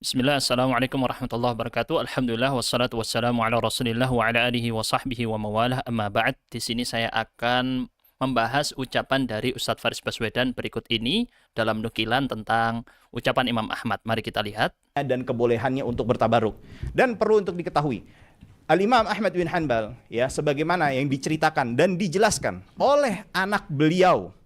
Bismillah, Assalamualaikum warahmatullahi wabarakatuh. Alhamdulillah, wassalatu wassalamu ala rasulillah wa ala alihi wa sahbihi wa mawalah, amma ba'd. Di sini saya akan membahas ucapan dari Ustadz Faris Baswedan berikut ini dalam nukilan tentang ucapan Imam Ahmad. Mari kita lihat. Dan kebolehannya untuk bertabaruk. Dan perlu untuk diketahui, Al-Imam Ahmad bin Hanbal, ya, sebagaimana yang diceritakan dan dijelaskan oleh anak beliau,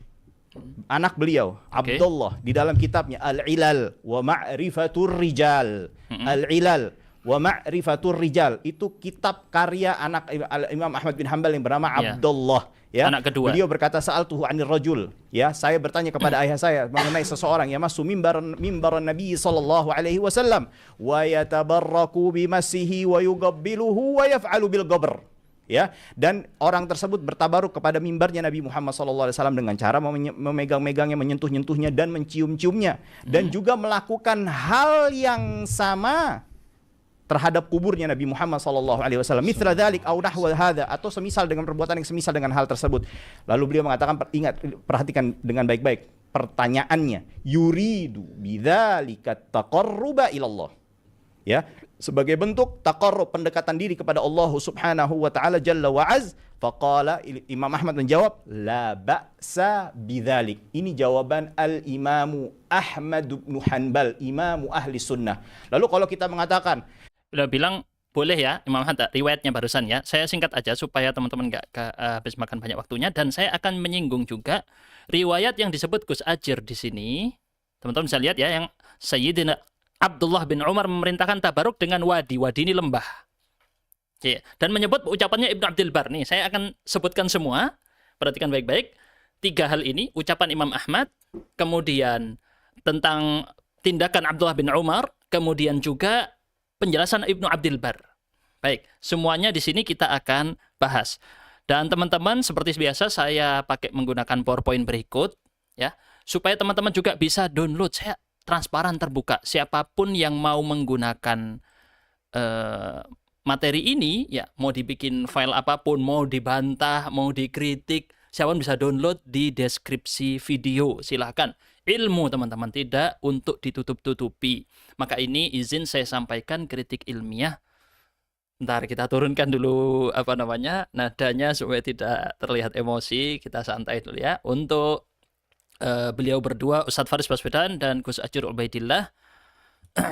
Oke. Abdullah, di dalam kitabnya Al-Ilal wa Ma'rifatur Rijal. Al-Ilal wa Ma'rifatur Rijal itu kitab karya anak Imam Ahmad bin Hanbal yang bernama Ya, Abdullah, ya. anak kedua. Beliau berkata, sa'altuhu 'anil rajul, ya, saya bertanya kepada ayah saya mengenai seseorang yang masuk mimbar Nabi sallallahu alaihi wasallam wa yatabarraku bimasihi wa yugabbiluhu wa yaf'alu bil gabr. Ya, dan orang tersebut bertabaruk kepada mimbarnya Nabi Muhammad SAW dengan cara memegang-megangnya, menyentuh-nyentuhnya dan mencium-ciumnya, dan juga melakukan hal yang sama terhadap kuburnya Nabi Muhammad SAW. Mithla dzalik au nahwa hadza, atau semisal dengan perbuatan yang semisal dengan hal tersebut. Lalu beliau mengatakan, ingat, perhatikan dengan baik-baik pertanyaannya, yuridu bidzalika taqarruba ilallah, ya, sebagai bentuk taqarrub, pendekatan diri kepada Allah Subhanahu wa taala jalla wa az. Faqala, Imam Ahmad menjawab, la ba'sa bidzalik. Ini jawaban Al-Imamu Ahmad bin Hanbal, imamu ahli sunnah. Lalu kalau kita mengatakan, Beliau bilang, boleh ya Imam Ahmad, riwayatnya barusan ya. Saya singkat aja supaya teman-teman nggak habis makan banyak waktunya. Dan saya akan menyinggung juga riwayat yang disebut Gus Ajir di sini. Teman-teman bisa lihat ya, yang Sayyidina Abdullah bin Umar memerintahkan tabaruk dengan wadi. Wadi ini lembah. Ya. Dan menyebut ucapannya Ibnu Abdul Bar. Nih, saya akan sebutkan semua. Perhatikan baik-baik. 3 hal ini, ucapan Imam Ahmad, kemudian tentang tindakan Abdullah bin Umar, kemudian juga penjelasan Ibnu Abdul Bar. Baik, semuanya di sini kita akan bahas. Dan teman-teman, seperti biasa saya pakai menggunakan PowerPoint berikut, ya, supaya teman-teman juga bisa download. Saya transparan, terbuka. Siapapun yang mau menggunakan materi ini, ya, mau dibikin file apapun, mau dibantah, mau dikritik, siapapun bisa download di deskripsi video. Silahkan. Ilmu, teman-teman, tidak untuk ditutup-tutupi. Maka ini izin saya sampaikan kritik ilmiah. Ntar kita turunkan dulu nadanya supaya tidak terlihat emosi. Kita santai dulu ya. Untuk beliau berdua, Ustadz Faris Baswedan dan Gus Ajir Ubaidillah,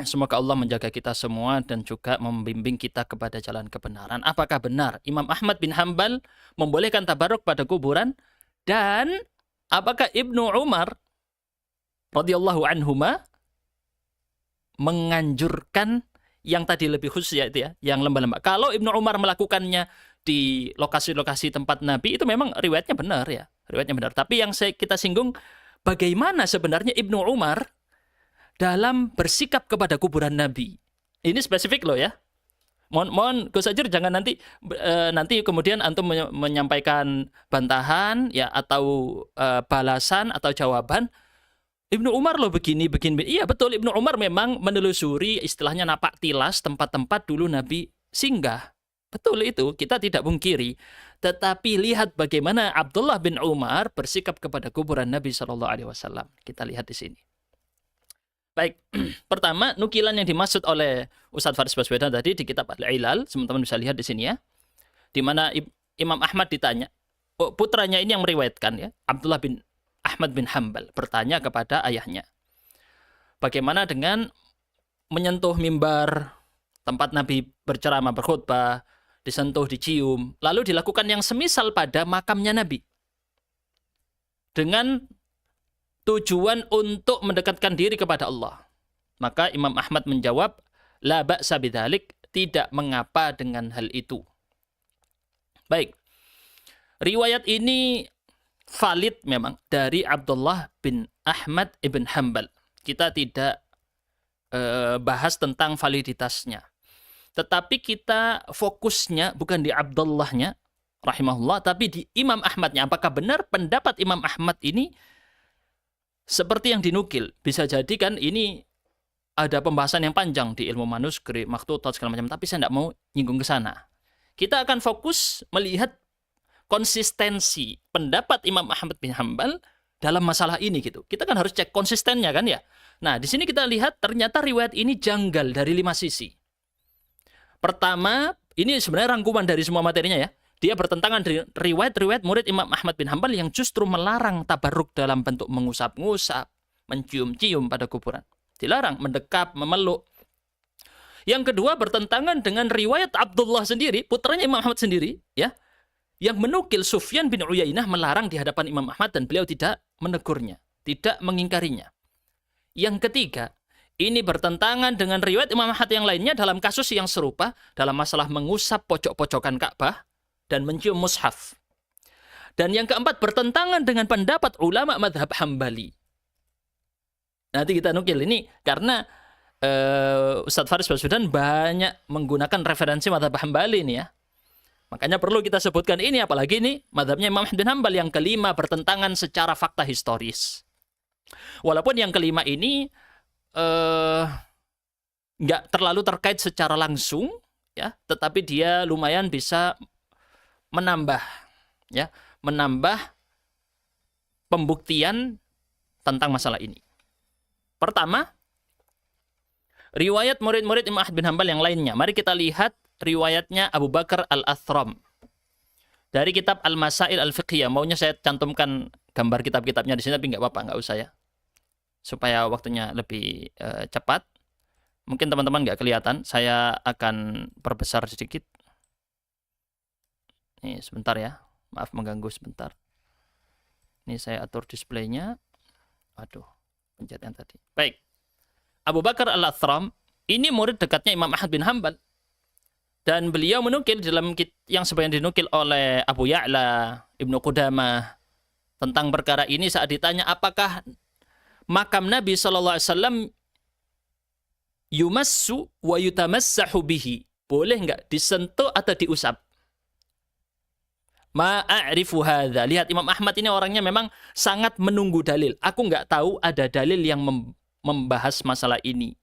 semoga Allah menjaga kita semua dan juga membimbing kita kepada jalan kebenaran. Apakah benar Imam Ahmad bin Hanbal membolehkan tabaruk pada kuburan? Dan apakah Ibnu Umar radhiyallahu anhuma menganjurkan yang tadi lebih khusus, ya, itu ya, yang lembah-lembah? Kalau Ibnu Umar melakukannya di lokasi-lokasi tempat Nabi, itu memang riwayatnya benar, ya. Riwayatnya benar. Tapi yang kita singgung, bagaimana sebenarnya Ibnu Umar dalam bersikap kepada kuburan Nabi. Ini spesifik loh ya. Mohon Gus Ajir jangan nanti kemudian antum menyampaikan bantahan, ya, atau balasan atau jawaban. Ibnu Umar loh begini. Iya betul, Ibnu Umar memang menelusuri, istilahnya napak tilas, tempat-tempat dulu Nabi singgah. Betul itu, kita tidak pungkiri. Tetapi lihat bagaimana Abdullah bin Umar bersikap kepada kuburan Nabi SAW. Kita lihat di sini. Baik, pertama, nukilan yang dimaksud oleh Ustadz Faris Baswedan tadi di kitab Al-Ilal, teman-teman bisa lihat di sini ya, di mana Imam Ahmad ditanya, putranya ini yang meriwayatkan, ya, Abdullah bin Ahmad bin Hanbal bertanya kepada ayahnya, bagaimana dengan menyentuh mimbar tempat Nabi berceramah, berkhutbah, disentuh, dicium, lalu dilakukan yang semisal pada makamnya Nabi, dengan tujuan untuk mendekatkan diri kepada Allah. Maka Imam Ahmad menjawab, la ba'sa bidzalik, tidak mengapa dengan hal itu. Baik, riwayat ini valid memang dari Abdullah bin Ahmad ibn Hanbal. Kita tidak bahas tentang validitasnya. Tetapi kita fokusnya bukan di Abdullahnya, rahimahullah, tapi di Imam Ahmadnya. Apakah benar pendapat Imam Ahmad ini seperti yang dinukil? Bisa jadi kan ini ada pembahasan yang panjang di ilmu manuskrip, makhtutat, segala macam. Tapi saya tidak mau nyinggung ke sana. Kita akan fokus melihat konsistensi pendapat Imam Ahmad bin Hanbal dalam masalah ini gitu. Kita kan harus cek konsistennya kan ya. Nah, di sini kita lihat ternyata riwayat ini janggal dari 5 sisi. Pertama, ini sebenarnya rangkuman dari semua materinya ya. Dia bertentangan dengan riwayat-riwayat murid Imam Ahmad bin Hanbal yang justru melarang tabarruk dalam bentuk mengusap-ngusap, mencium-cium pada kuburan. Dilarang mendekap, memeluk. Yang kedua, bertentangan dengan riwayat Abdullah sendiri, putranya Imam Ahmad sendiri, ya, yang menukil Sufyan bin Uyainah melarang di hadapan Imam Ahmad dan beliau tidak menegurnya, tidak mengingkarinya. Yang ketiga, ini bertentangan dengan riwayat Imam Ahmad yang lainnya dalam kasus yang serupa dalam masalah mengusap pojok-pojokan Ka'bah dan mencium mushaf. Dan yang keempat, bertentangan dengan pendapat ulama madhab Hambali. Nanti kita nukil ini karena Ustadz Faris Baswedan banyak menggunakan referensi madhab Hambali ini ya. Makanya perlu kita sebutkan ini, apalagi ini madhabnya Imam Ahmad bin Hanbal yang kelima bertentangan secara fakta historis. Walaupun yang kelima ini nggak terlalu terkait secara langsung, ya, tetapi dia lumayan bisa menambah pembuktian tentang masalah ini. Pertama, riwayat murid-murid Imam Ahmad bin Hanbal yang lainnya. Mari kita lihat riwayatnya Abu Bakar Al-Athram dari kitab Al-Masail Al-Fiqhiyah. Maunya saya cantumkan gambar kitab-kitabnya di sini, tapi nggak apa-apa, nggak usah ya, supaya waktunya lebih cepat. Mungkin teman-teman nggak kelihatan, saya akan perbesar sedikit. Nih sebentar ya, maaf mengganggu sebentar. Ini saya atur displaynya. Aduh, pencet yang tadi. Baik, Abu Bakar Al-Athram ini murid dekatnya Imam Ahmad bin Hanbal. Dan beliau menukil dalam yang sebenarnya dinukil oleh Abu Ya'la, Ibnu Qudamah tentang perkara ini saat ditanya apakah makam Nabi SAW yumassu wa yutamassahu bihi, boleh nggak disentuh atau diusap? Ma'arifu hadza. Lihat, Imam Ahmad ini orangnya memang sangat menunggu dalil. Aku nggak tahu ada dalil yang membahas masalah ini.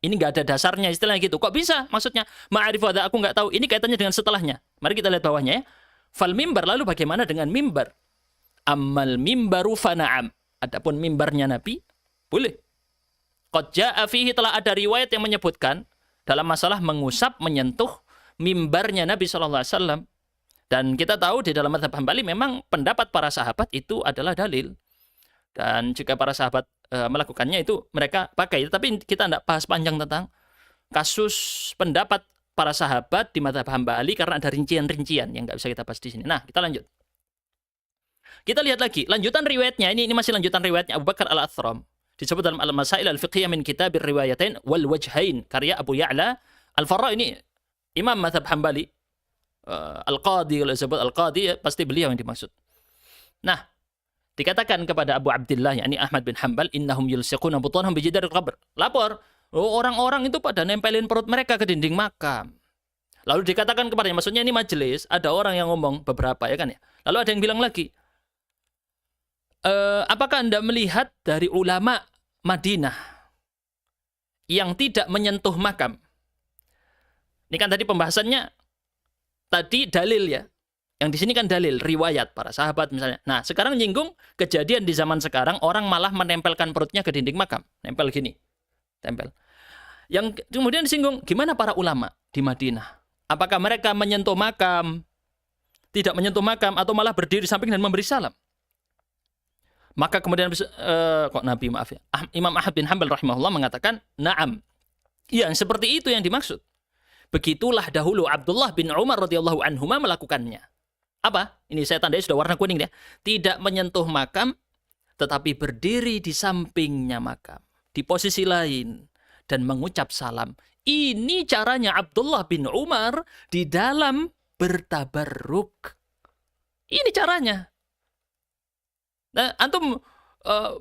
Ini nggak ada dasarnya, istilahnya gitu. Kok bisa? Maksudnya, ma'arifu hadza, aku nggak tahu. Ini kaitannya dengan setelahnya. Mari kita lihat bawahnya ya. Fal mimbar, lalu bagaimana dengan mimbar? Ammal mimbaru fana'am. Adapun mimbarnya Nabi, boleh. Qad ja'a fihi, telah ada riwayat yang menyebutkan dalam masalah mengusap, menyentuh mimbarnya Nabi SAW. Dan kita tahu di dalam mazhab Hambali memang pendapat para sahabat itu adalah dalil. Dan jika para sahabat melakukannya itu mereka pakai. Tapi kita tidak bahas panjang tentang kasus pendapat para sahabat di mazhab Hambali karena ada rincian-rincian yang nggak bisa kita bahas di sini. Nah, kita lanjut. Kita lihat lagi lanjutan riwayatnya. Ini masih lanjutan riwayatnya Abu Bakar Al-Athram. Disebut dalam Al-Masail Al-Fiqhiyah min Kitabir Riwayatain wal Wajhain, karya Abu Ya'la Al-Farra. Ini imam mazhab Hambali. Al-Qadi, kalau disebut Al-Qadi pasti beliau yang dimaksud. Nah, dikatakan kepada Abu Abdillah, yakni Ahmad bin Hanbal, innahum yulsiquna butanhum bijidaril qabr. Lapor, orang-orang itu pada nempelin perut mereka ke dinding makam. Lalu dikatakan kepadanya, maksudnya ini majelis, ada orang yang ngomong beberapa ya kan ya. Lalu ada yang bilang lagi, apakah Anda melihat dari ulama Madinah yang tidak menyentuh makam? Ini kan tadi pembahasannya tadi dalil ya. Yang di sini kan dalil, riwayat para sahabat misalnya. Nah, sekarang nyinggung kejadian di zaman sekarang, orang malah menempelkan perutnya ke dinding makam. Nempel gini. Tempel. Yang kemudian disinggung, gimana para ulama di Madinah? Apakah mereka menyentuh makam, tidak menyentuh makam, atau malah berdiri di samping dan memberi salam? Maka kemudian, Imam Ahmad bin Hanbal rahimahullah mengatakan, na'am. Iya, seperti itu yang dimaksud. Begitulah dahulu Abdullah bin Umar radhiyallahu anhuma melakukannya. Apa? Ini saya tandai sudah warna kuning ya. Tidak menyentuh makam, tetapi berdiri di sampingnya makam, di posisi lain, dan mengucap salam. Ini caranya Abdullah bin Umar di dalam bertabarruk. Ini caranya. Nah, antum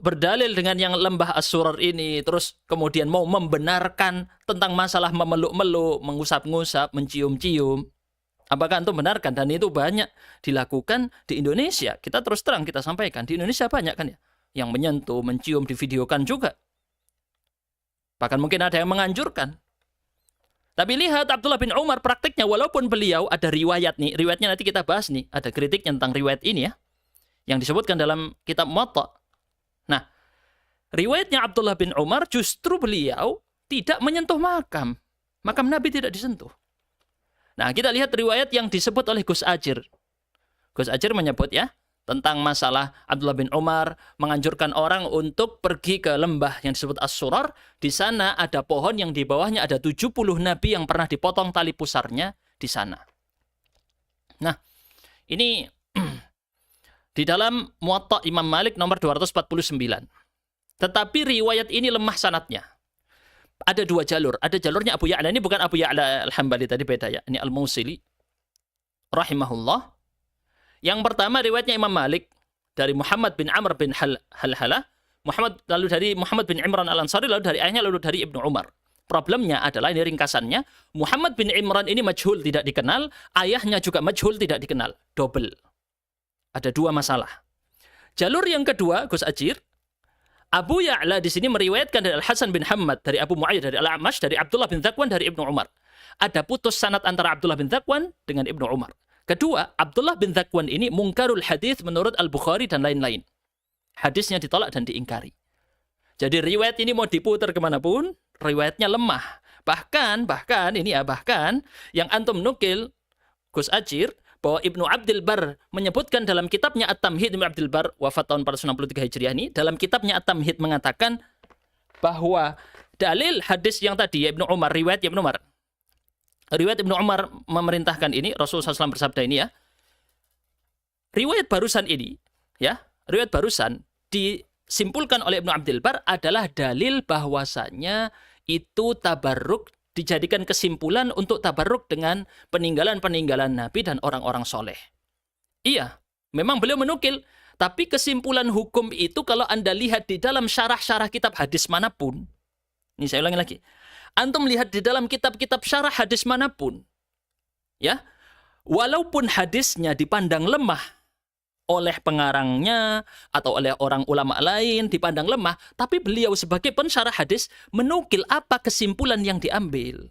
berdalil dengan yang lembah As-Surar ini, terus kemudian mau membenarkan tentang masalah memeluk-meluk, mengusap-ngusap, mencium-cium. Apakah antum benarkan? Dan itu banyak dilakukan di Indonesia. Kita terus terang kita sampaikan. Di Indonesia banyak kan ya. Yang menyentuh, mencium, divideokan juga. Bahkan mungkin ada yang menganjurkan. Tapi lihat Abdullah bin Umar praktiknya. Walaupun beliau ada riwayat nih. Riwayatnya nanti kita bahas nih. Ada kritiknya tentang riwayat ini ya. Yang disebutkan dalam kitab Muwatta. Riwayatnya Abdullah bin Umar justru beliau tidak menyentuh makam. Makam Nabi tidak disentuh. Nah, kita lihat riwayat yang disebut oleh Gus Ajir. Gus Ajir menyebut ya, tentang masalah Abdullah bin Umar menganjurkan orang untuk pergi ke lembah yang disebut As-Surar. Di sana ada pohon yang di bawahnya ada 70 nabi yang pernah dipotong tali pusarnya di sana. Nah, ini di dalam Muwatta Imam Malik nomor 249. Tetapi riwayat ini lemah sanadnya. Ada dua jalur. Ada jalurnya Abu Ya'la. Ini bukan Abu Ya'la Al-Hambali tadi, beda ya. Ini Al-Mausili rahimahullah. Yang pertama riwayatnya Imam Malik dari Muhammad bin Amr bin Halhala, lalu dari Muhammad bin Imran Al-Ansari, lalu dari ayahnya, lalu dari Ibnu Umar. Problemnya adalah, ini ringkasannya, Muhammad bin Imran ini majhul, tidak dikenal, ayahnya juga majhul, tidak dikenal. Double. Ada dua masalah. Jalur yang kedua, Gus Ajir, Abu Ya'la di sini meriwayatkan dari Al-Hasan bin Hammad, dari Abu Mu'ayyid, dari Al-A'mash, dari Abdullah bin Zakwan, dari Ibnu Umar. Ada putus sanad antara Abdullah bin Zakwan dengan Ibnu Umar. Kedua, Abdullah bin Zakwan ini mungkarul hadis menurut Al-Bukhari dan lain-lain. Hadisnya ditolak dan diingkari. Jadi riwayat ini mau diputar kemanapun, riwayatnya lemah. Bahkan yang antum nukil, Gus Ajir, bahwa Ibnu Abdul Bar menyebutkan dalam kitabnya At-Tamhid, Ibnu Abdul Bar wafat tahun 463 Hijriah ini, dalam kitabnya At-Tamhid mengatakan bahwa dalil hadis yang tadi ya Ibnu Umar, riwayat Ibnu Umar. Riwayat Ibnu Umar memerintahkan ini, Rasulullah SAW bersabda ini ya. Riwayat barusan ini, ya, riwayat barusan disimpulkan oleh Ibnu Abdul Bar adalah dalil bahwasannya itu tabarruk, dijadikan kesimpulan untuk tabarruk dengan peninggalan-peninggalan Nabi dan orang-orang soleh. Iya, memang beliau menukil, tapi kesimpulan hukum itu kalau Anda lihat di dalam syarah-syarah kitab hadis manapun, ini saya ulangi lagi, antum lihat di dalam kitab-kitab syarah hadis manapun, ya, walaupun hadisnya dipandang lemah oleh pengarangnya atau oleh orang ulama lain dipandang lemah, tapi beliau sebagai pensyarah hadis menukil apa kesimpulan yang diambil.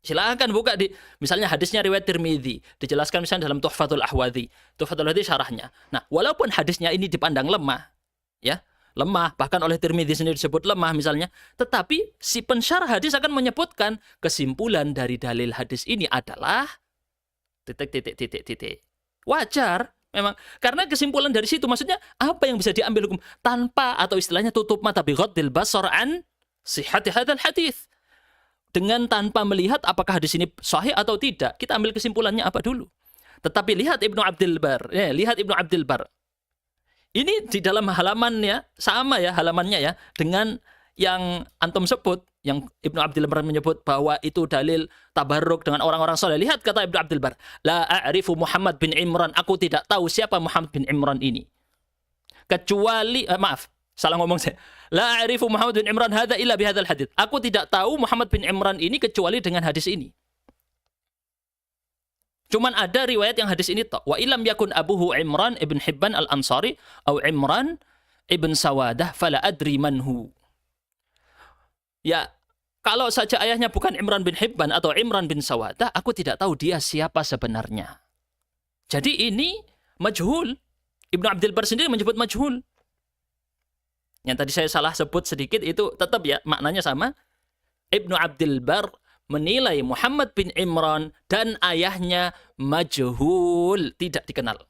Silakan buka di, misalnya hadisnya riwayat Tirmidzi, dijelaskan misalnya dalam Tuhfatul Ahwadhi. Tuhfatul Ahwadhi syarahnya. Nah, walaupun hadisnya ini dipandang lemah, ya, lemah, bahkan oleh Tirmidzi sendiri disebut lemah misalnya, tetapi si pensyarah hadis akan menyebutkan kesimpulan dari dalil hadis ini adalah titik. Wajar. Memang, karena kesimpulan dari situ, maksudnya apa yang bisa diambil hukum tanpa, atau istilahnya tutup mata bighaddil basar an sihhati hadzal hadis. Dengan tanpa melihat apakah hadis ini sahih atau tidak, kita ambil kesimpulannya apa dulu. Tetapi lihat Ibnu Abdul Bar, lihat Ibnu Abdul Bar. Ini di dalam halamannya sama ya, halamannya ya dengan yang antum sebut, yang Ibnu Abdul Bar menyebut bahwa itu dalil tabarruk dengan orang-orang soleh. Lihat kata Ibnu Abdul Bar, la a'rifu Muhammad bin Imran, aku tidak tahu siapa Muhammad bin Imran ini. Kecuali, salah ngomong saya. La a'rifu Muhammad bin Imran hadza illa bihadzal hadits. Aku tidak tahu Muhammad bin Imran ini kecuali dengan hadis ini. Cuman ada riwayat yang hadis ini tok. Wa ilam yakun abuhu Imran ibn Hibban al-Ansari atau Imran ibn Sawadah fala adri manhu. Ya, kalau saja ayahnya bukan Imran bin Hibban atau Imran bin Sawadah, aku tidak tahu dia siapa sebenarnya. Jadi ini majhul. Ibnu Abdul Bar sendiri menyebut majhul. Yang tadi saya salah sebut sedikit itu tetap ya maknanya sama. Ibnu Abdul Bar menilai Muhammad bin Imran dan ayahnya majhul, tidak dikenal.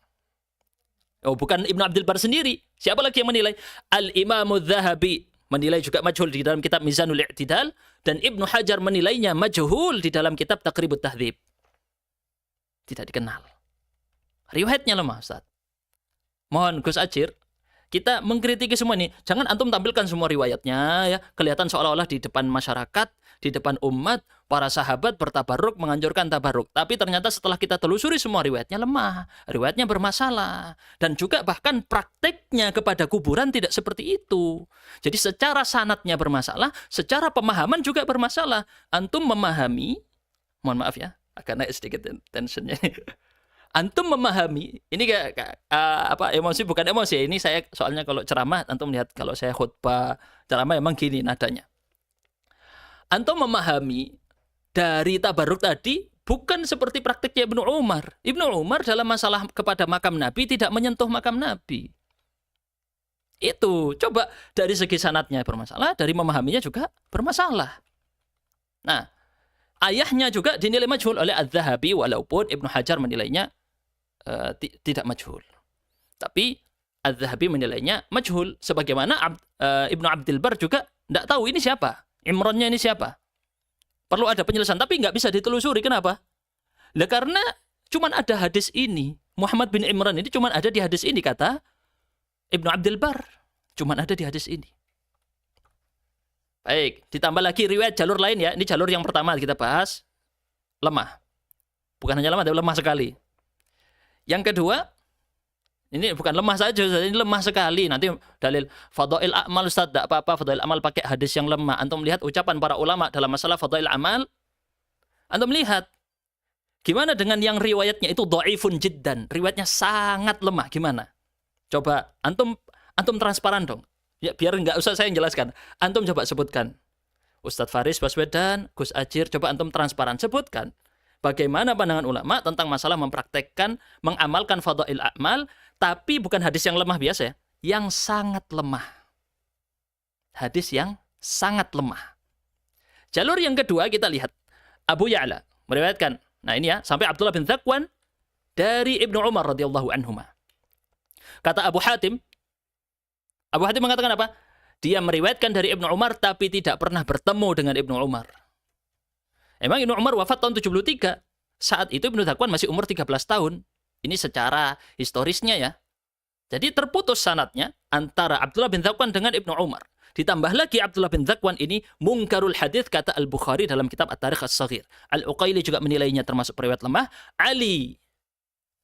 Oh, bukan Ibnu Abdul Bar sendiri. Siapa lagi yang menilai? Al-Imam Adz-Dzahabi menilai juga majhul di dalam kitab Mizanul I'tidal, dan Ibnu Hajar menilainya majhul di dalam kitab Taqribut Tahdzib. Tidak dikenal. Riwayatnya lemah, Ustaz. Mohon Gus Ajir, kita mengkritiki semua ini. Jangan antum tampilkan semua riwayatnya ya, kelihatan seolah-olah di depan masyarakat, di depan umat, para sahabat bertabarruk, menganjurkan tabarruk. Tapi ternyata setelah kita telusuri semua riwayatnya lemah, riwayatnya bermasalah. Dan juga bahkan prakteknya kepada kuburan tidak seperti itu. Jadi secara sanadnya bermasalah, secara pemahaman juga bermasalah. Antum memahami, mohon maaf ya, agak naik sedikit tensionnya. Antum memahami, ini emosi bukan emosi. Ini saya soalnya kalau ceramah, antum lihat kalau saya khutbah ceramah emang gini nadanya. Antum memahami dari tabarruk tadi bukan seperti praktiknya Ibnu Umar. Ibnu Umar dalam masalah kepada makam Nabi tidak menyentuh makam Nabi. Itu coba dari segi sanadnya bermasalah, dari memahaminya juga bermasalah. Nah, ayahnya juga dinilai majhul oleh Az-Zahabi walaupun Ibnu Hajar menilainya tidak majhul. Tapi Az-Zahabi menilainya majhul sebagaimana Ibnu Abdul Bar juga tidak tahu ini siapa, Imronnya ini siapa. Perlu ada penjelasan tapi nggak bisa ditelusuri. Kenapa? Lah karena cuman ada hadis ini. Muhammad bin Imran ini cuman ada di hadis ini kata Ibnu Abdul Bar. Cuman ada di hadis ini. Baik, ditambah lagi riwayat jalur lain ya. Ini jalur yang pertama kita bahas. Lemah. Bukan hanya lemah, tapi lemah sekali. Yang kedua, ini bukan lemah saja, ini lemah sekali. Nanti dalil fadail amal Ustaz, tidak apa-apa fadail amal pakai hadis yang lemah. Antum lihat ucapan para ulama dalam masalah fadail amal. Antum lihat gimana dengan yang riwayatnya itu dhaifun jiddan, riwayatnya sangat lemah, gimana? Coba antum transparan dong. Ya biar nggak usah saya yang jelaskan. Antum coba sebutkan. Ustadz Faris Baswedan, Gus Ajir, coba antum transparan sebutkan bagaimana pandangan ulama tentang masalah mempraktekkan, mengamalkan fadail amal, tapi bukan hadis yang lemah biasa ya, yang sangat lemah. Hadis yang sangat lemah. Jalur yang kedua kita lihat. Abu Ya'la meriwayatkan. Nah ini ya, sampai Abdullah bin Dzakwan dari Ibnu Umar radhiyallahu anhuma. Kata Abu Hatim mengatakan apa? Dia meriwayatkan dari Ibnu Umar tapi tidak pernah bertemu dengan Ibnu Umar. Emang Ibnu Umar wafat tahun 73. Saat itu Ibnu Dzakwan masih umur 13 tahun. Ini secara historisnya ya. Jadi terputus sanadnya antara Abdullah bin Dzakwan dengan Ibnu Umar. Ditambah lagi Abdullah bin Dzakwan ini mungkarul hadits kata Al-Bukhari dalam kitab At-Tarikh As-Shaghir. Al-Uqaili juga menilainya termasuk periwayat lemah. Ali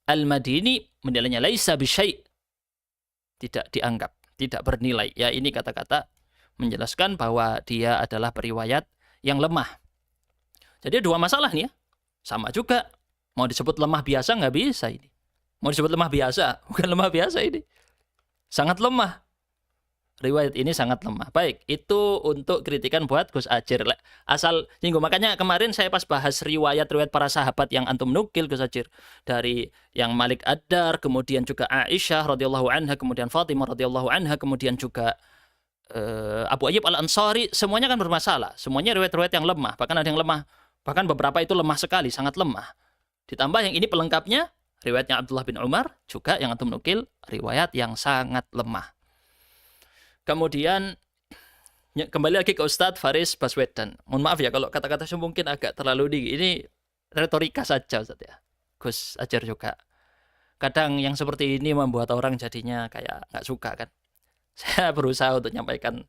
Al-Madini menilainya laisa bisyai'. Tidak dianggap, tidak bernilai. Ya ini kata-kata menjelaskan bahwa dia adalah periwayat yang lemah. Jadi dua masalah nih ya. Sama juga. Mau disebut lemah biasa nggak bisa ini. Mau disebut lemah biasa, bukan lemah biasa ini. Sangat lemah. Riwayat ini sangat lemah. Baik, itu untuk kritikan buat Gus Ajir. Asal singgung. Makanya kemarin saya pas bahas riwayat-riwayat para sahabat yang antum nukil Gus Ajir. Dari yang Malik Ad-Dar, kemudian juga Aisyah radhiyallahu anha, kemudian Fatimah radhiyallahu anha, kemudian juga Abu Ayyub Al-Ansari. Semuanya kan bermasalah. Semuanya riwayat-riwayat yang lemah. Bahkan ada yang lemah. Bahkan beberapa itu lemah sekali, sangat lemah. Ditambah yang ini pelengkapnya, riwayatnya Abdullah bin Umar, juga yang antum nukil, riwayat yang sangat lemah. Kemudian, kembali lagi ke Ustadz Faris Baswedan. Mohon maaf ya, kalau kata-kata saya mungkin agak terlalu tinggi. Ini retorika saja Ustadz ya. Gus Ajar juga. Kadang yang seperti ini membuat orang jadinya kayak nggak suka kan. Saya berusaha untuk menyampaikan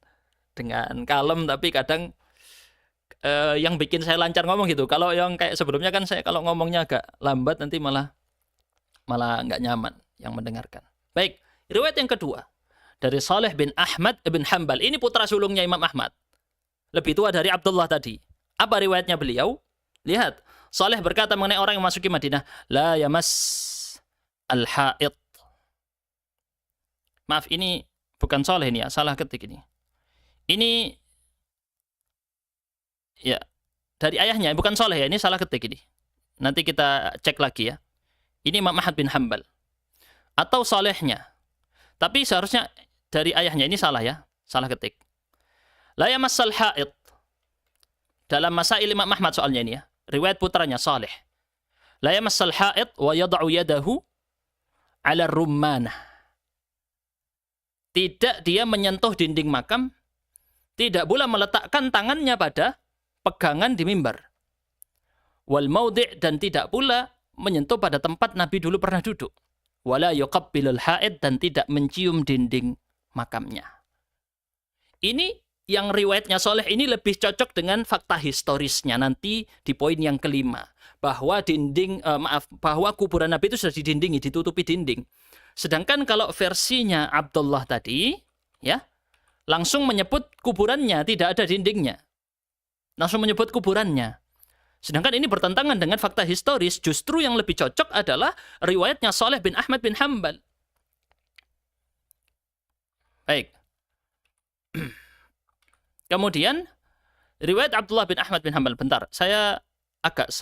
dengan kalem, tapi kadang yang bikin saya lancar ngomong gitu. Kalau yang kayak sebelumnya kan saya kalau ngomongnya agak lambat nanti malah nggak nyaman yang mendengarkan. Baik, riwayat yang kedua dari Saleh bin Ahmad bin Hanbal. Ini putra sulungnya Imam Ahmad. Lebih tua dari Abdullah tadi. Apa riwayatnya beliau? Lihat, Saleh berkata mengenai orang yang masuki Madinah, la yamas al-haid. Maaf, ini bukan Saleh ini ya, salah ketik ini. Ini ya, dari ayahnya, bukan Saleh ya, ini salah ketik ini. Nanti kita cek lagi ya. Ini Imam Ahmad bin Hanbal. Atau Salehnya. Tapi seharusnya dari ayahnya, ini salah ya, salah ketik. La yamassal haid. Dalam Masail Imam Ahmad soalnya ini ya. Riwayat putranya Saleh. La yamassal haid wa yada'u yadahu ala rummanah. Tidak dia menyentuh dinding makam, tidak pula meletakkan tangannya pada pegangan di mimbar. Wal maudhi' dan tidak pula menyentuh pada tempat Nabi dulu pernah duduk. Wala yuqabbilul haid dan tidak mencium dinding makamnya. Ini yang riwayatnya Saleh ini lebih cocok dengan fakta historisnya nanti di poin yang kelima, bahwa bahwa kuburan Nabi itu sudah didindingi, ditutupi dinding. Sedangkan kalau versinya Abdullah tadi ya, langsung menyebut kuburannya tidak ada dindingnya. Langsung menyebut kuburannya. Sedangkan ini bertentangan dengan fakta historis. Justru yang lebih cocok adalah riwayatnya Saleh bin Ahmad bin Hanbal. Baik. Kemudian riwayat Abdullah bin Ahmad bin Hanbal. Bentar, saya agak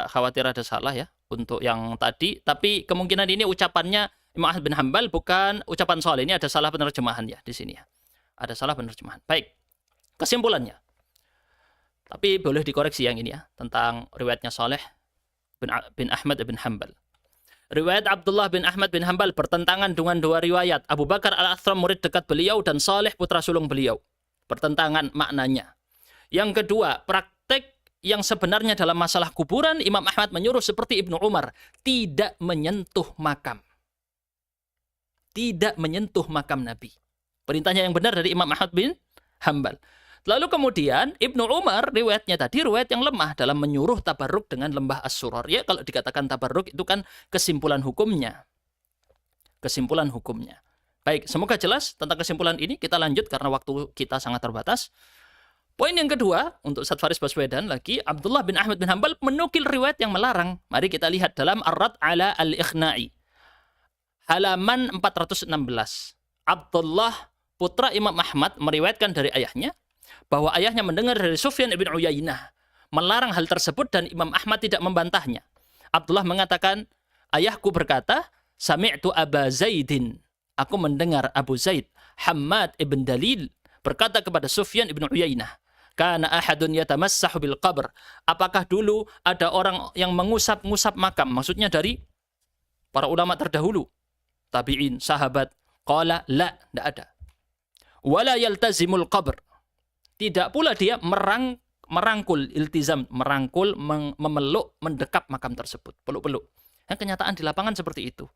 khawatir ada salah ya untuk yang tadi. Tapi kemungkinan ini ucapannya Imam Ahmad bin Hanbal bukan ucapan Saleh. Ini ada salah penerjemahan ya di sini ya. Ada salah penerjemahan. Baik. Kesimpulannya. Tapi boleh dikoreksi yang ini ya, tentang riwayatnya Saleh bin Ahmad bin Hanbal. Riwayat Abdullah bin Ahmad bin Hanbal bertentangan dengan dua riwayat. Abu Bakar al-Athram murid dekat beliau dan Saleh putra sulung beliau. Bertentangan maknanya. Yang kedua, praktek yang sebenarnya dalam masalah kuburan, Imam Ahmad menyuruh seperti Ibnu Umar, tidak menyentuh makam. Tidak menyentuh makam Nabi. Perintahnya yang benar dari Imam Ahmad bin Hanbal. Lalu kemudian Ibnu Umar riwayatnya tadi riwayat yang lemah dalam menyuruh tabarruk dengan lembah As-Surar. Ya kalau dikatakan tabarruk itu kan kesimpulan hukumnya. Kesimpulan hukumnya. Baik, semoga jelas tentang kesimpulan ini. Kita lanjut karena waktu kita sangat terbatas. Poin yang kedua untuk Ustaz Faris Baswedan lagi, Abdullah bin Ahmad bin Hanbal menukil riwayat yang melarang. Mari kita lihat dalam Ar-Rad ala al-Ikhna'i. Halaman 416. Abdullah putra Imam Ahmad meriwayatkan dari ayahnya bahwa ayahnya mendengar dari Sufyan ibn Uyainah melarang hal tersebut dan Imam Ahmad tidak membantahnya. Abdullah mengatakan, ayahku berkata, sami'tu Aba Zaidin. Aku mendengar Abu Zaid, Hammad ibn Dalil, berkata kepada Sufyan ibn Uyainah, kana ahadun yatamassahu bil qabr. Apakah dulu ada orang yang mengusap-ngusap makam? Maksudnya dari para ulama terdahulu, tabi'in, sahabat. Qala la, tidak ada. Wala yaltazimul qabr. Tidak pula dia merangkul, iltizam, merangkul, memeluk, mendekap makam tersebut. Peluk-peluk. Yang kenyataan di lapangan seperti itu.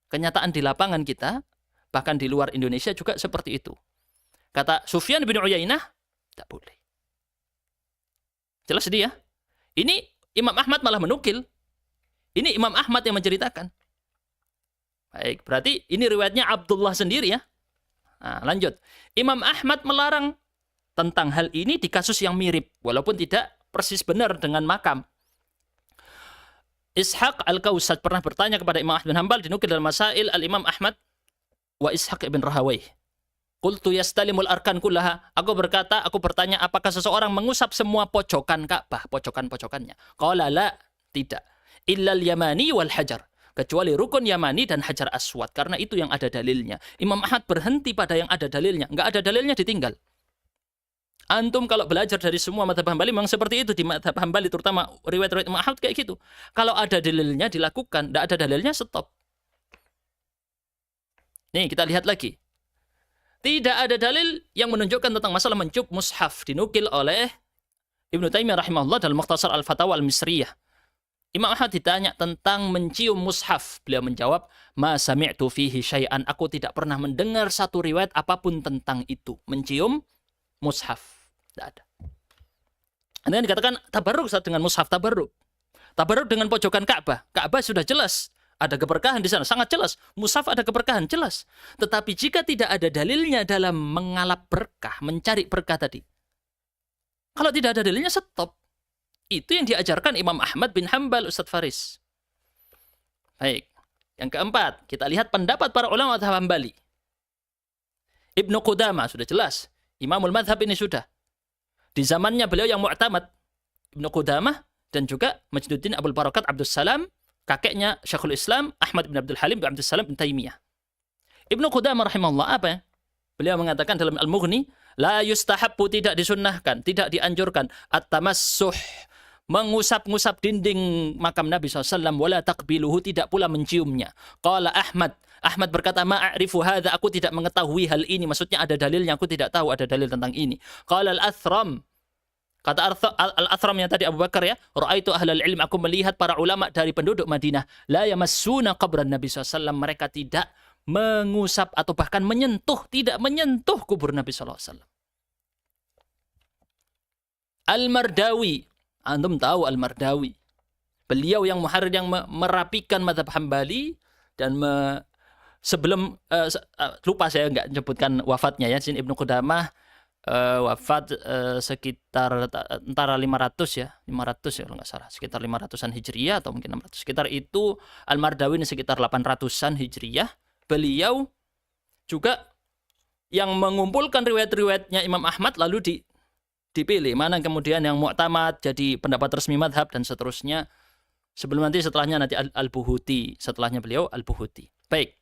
Kenyataan di lapangan kita, bahkan di luar Indonesia juga seperti itu. Kata Sufyan bin Uyainah, tidak boleh. Jelas dia. Ini Imam Ahmad malah menukil. Ini Imam Ahmad yang menceritakan. Baik, berarti ini riwayatnya Abdullah sendiri ya. Nah, lanjut. Imam Ahmad melarang tentang hal ini di kasus yang mirip, walaupun tidak persis benar dengan makam. Ishaq al-Kausat pernah bertanya kepada Imam Ahmad bin Hanbal, dinukil dalam Masail al-Imam Ahmad wa Ishaq ibn Rahawayh. Qultu yastalimul arkan kullaha. Aku berkata, aku bertanya, apakah seseorang mengusap semua pojokan Ka'bah, pojokan-pojokannya? Qala la, tidak. Illal yamani wal hajar. Kecuali rukun Yamani dan Hajar Aswad. Karena itu yang ada dalilnya. Imam Ahmad berhenti pada yang ada dalilnya. Nggak ada dalilnya ditinggal. Antum kalau belajar dari semua madhab Hambali memang seperti itu. Di madhab Hambali terutama riwayat-riwayat Imam Ahmad kayak gitu. Kalau ada dalilnya dilakukan. Nggak ada dalilnya stop. Nih kita lihat lagi. Tidak ada dalil yang menunjukkan tentang masalah mencium mushaf. Dinukil oleh Ibnu Taimiyah rahimahullah dalam Mukhtasar Al-Fatawa Al-Misriyah. Imam Ahmad ditanya tentang mencium mushaf. Beliau menjawab, ma sami'tu fihi syai'an. Aku tidak pernah mendengar satu riwayat apapun tentang itu. Mencium mushaf. Tidak ada. Anda dikatakan tabarruk dengan mushaf, tabarruk. Tabarruk dengan pojokan Ka'bah. Ka'bah sudah jelas. Ada keberkahan di sana. Sangat jelas. Mushaf ada keberkahan. Jelas. Tetapi jika tidak ada dalilnya dalam mengalap berkah, mencari berkah tadi. Kalau tidak ada dalilnya, stop. Itu yang diajarkan Imam Ahmad bin Hanbal, Ustaz Faris. Baik. Yang keempat, kita lihat pendapat para ulama madhab Hambali. Ibnu Qudamah, sudah jelas. Imamul madhab ini sudah. Di zamannya beliau yang mu'tamad. Ibnu Qudamah dan juga Majduddin Abdul Barakat Abdus Salam, kakeknya Syekhul Islam Ahmad bin Abdul Halim bin Abdul Salam bin Taimiyah. Ibnu Qudamah rahimahullah apa? Beliau mengatakan dalam Al-Mughni, la yustahabbu, tidak disunnahkan, tidak dianjurkan, at-tamassuh, mengusap-ngusap dinding makam Nabi SAW, wala taqbiluhu, tidak pula menciumnya. Qala Ahmad, Ahmad berkata, ma'arifu hadha, aku tidak mengetahui hal ini. Maksudnya ada dalilnya, aku tidak tahu ada dalil tentang ini. Qala Al-Athram, kata Al-Athram yang tadi Abu Bakar ya, ra'aitu ahlal ilm, aku melihat para ulama dari penduduk Madinah, la yamassuna qabran Nabi SAW, mereka tidak mengusap atau bahkan menyentuh, tidak menyentuh kubur Nabi SAW. Al-Mardawi, antum tahu Al-Mardawi. Beliau yang muharrir yang merapikan madhab Hambali dan sebelum lupa saya nggak menyebutkan wafatnya ya. Sin Ibnu Qudamah wafat sekitar antara 500 ya kalau nggak salah, sekitar 500-an Hijriyah atau mungkin 600. Sekitar itu. Al-Mardawi ini sekitar 800-an Hijriyah. Beliau juga yang mengumpulkan riwayat-riwayatnya Imam Ahmad lalu dipilih mana kemudian yang mu'tamad jadi pendapat resmi madhab dan seterusnya. Setelahnya nanti Al-Buhuti, setelahnya beliau Al-Buhuti. Baik.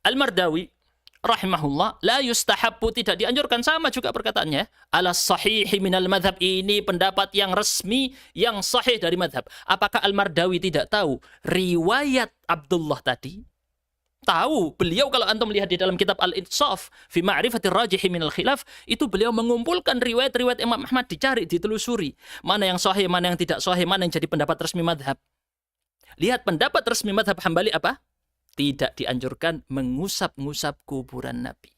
Al-Mardawi rahimahullah, la yustahabbu, tidak dianjurkan, sama juga perkataannya, ala sahihi minal madhab, ini pendapat yang resmi, yang sahih dari madhab. Apakah Al-Mardawi tidak tahu riwayat Abdullah tadi? Tahu. Beliau, kalau antum lihat di dalam kitab Al-Insaf fi ma'rifatir rajihi minal khilaf, itu beliau mengumpulkan riwayat-riwayat Imam Ahmad, dicari, ditelusuri. Mana yang sahih, mana yang tidak sahih, mana yang jadi pendapat resmi madhab. Lihat pendapat resmi madhab Hambali apa? Tidak dianjurkan mengusap-ngusap kuburan Nabi.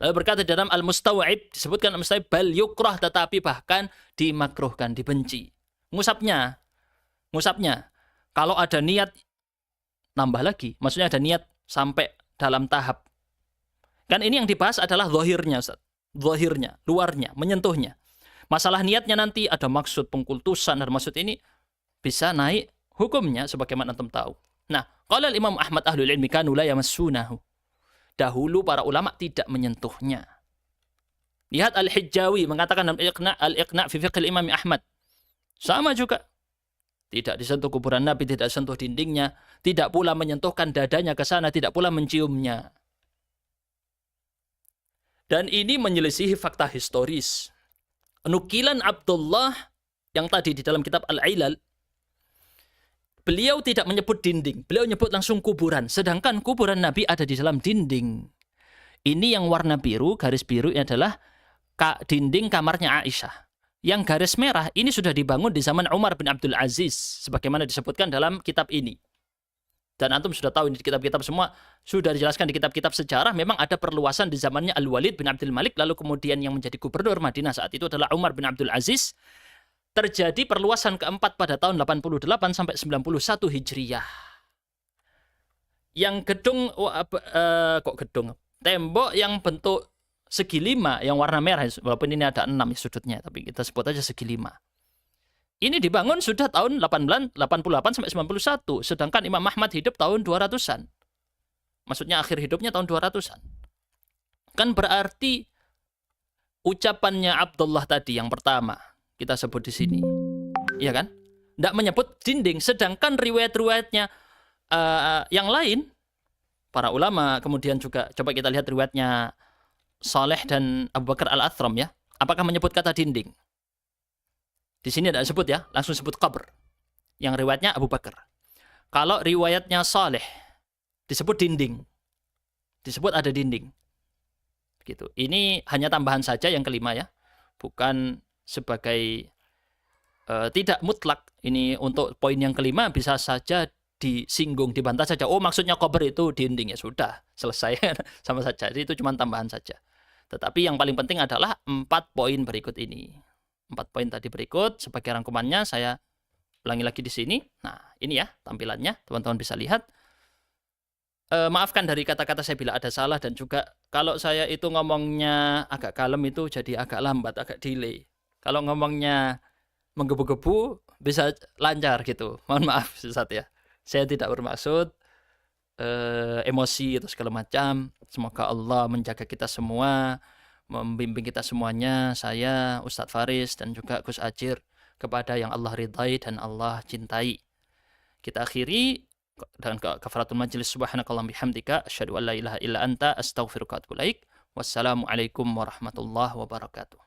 Lalu berkata dalam Al-Mustaw'ib, disebutkan Al-Mustaw'ib, bal yukrah, tetapi bahkan dimakruhkan, dibenci. Ngusapnya, kalau ada niat, nambah lagi, maksudnya ada niat sampai dalam tahap. Kan ini yang dibahas adalah zahirnya, Ustaz. Zahirnya, luarnya, menyentuhnya. Masalah niatnya nanti ada maksud pengkultusan, ada maksud ini, bisa naik hukumnya sebagaimana antum tahu. Nah, qala Imam Ahmad ahlul ilmi kanu la yamassunahu. Dahulu para ulama tidak menyentuhnya. Lihat Al-Hijjawi mengatakan dalam Al-Iqna' fi fiqh Imam Ahmad. Sama juga. Tidak disentuh kuburan Nabi, tidak sentuh dindingnya, tidak pula menyentuhkan dadanya ke sana, tidak pula menciumnya. Dan ini menyelisihi fakta historis. Nukilan Abdullah yang tadi di dalam kitab Al-Ilal, beliau tidak menyebut dinding, beliau nyebut langsung kuburan. Sedangkan kuburan Nabi ada di dalam dinding. Ini yang warna biru, garis biru ini adalah dinding kamarnya Aisyah. Yang garis merah ini sudah dibangun di zaman Umar bin Abdul Aziz, sebagaimana disebutkan dalam kitab ini. Dan antum sudah tahu ini di kitab-kitab semua, sudah dijelaskan di kitab-kitab sejarah, memang ada perluasan di zamannya Al-Walid bin Abdul Malik, lalu kemudian yang menjadi gubernur Madinah saat itu adalah Umar bin Abdul Aziz. Terjadi perluasan keempat pada tahun 88 sampai 91 Hijriyah. Yang gedung, tembok yang bentuk segi lima, yang warna merah, walaupun ini ada 6 sudutnya, tapi kita sebut aja segi lima. Ini dibangun sudah tahun 88 sampai 91, sedangkan Imam Ahmad hidup tahun 200-an. Maksudnya akhir hidupnya tahun 200-an. Kan berarti ucapannya Abdullah tadi yang pertama, kita sebut di sini, iya kan? Tidak menyebut dinding, sedangkan riwayat-riwayatnya yang lain, para ulama, kemudian juga coba kita lihat riwayatnya Saleh dan Abu Bakar Al-Athram ya, apakah menyebut kata dinding? Di sini tidak disebut ya, langsung sebut qabr. Yang riwayatnya Abu Bakar. Kalau riwayatnya Saleh, disebut dinding, disebut ada dinding. Gitu. Ini hanya tambahan saja yang kelima ya, bukan sebagai tidak mutlak. Ini untuk poin yang kelima bisa saja disinggung, dibantah saja. Oh, maksudnya qabr itu dinding, ya sudah, selesai sama saja. Jadi itu cuma tambahan saja. Tetapi yang paling penting adalah 4 poin berikut ini. 4 poin tadi berikut sebagai rangkumannya saya ulangi lagi di sini. Nah, ini ya tampilannya, teman-teman bisa lihat. Maafkan dari kata-kata saya bila ada salah, dan juga kalau saya itu ngomongnya agak kalem itu jadi agak lambat, agak delay. Kalau ngomongnya menggebu-gebu bisa lancar gitu. Mohon maaf Ustaz ya. Saya tidak bermaksud emosi atau segala macam. Semoga Allah menjaga kita semua, membimbing kita semuanya, saya, Ustadz Faris, dan juga Gus Ajir, kepada yang Allah ridhai dan Allah cintai. Kita akhiri dengan kafaratul majlis. Subhanakallahumma bihamdika asyhadu an la ilaha illa anta astaghfiruka wa atubu ilaik. Wassalamualaikum warahmatullahi wabarakatuh.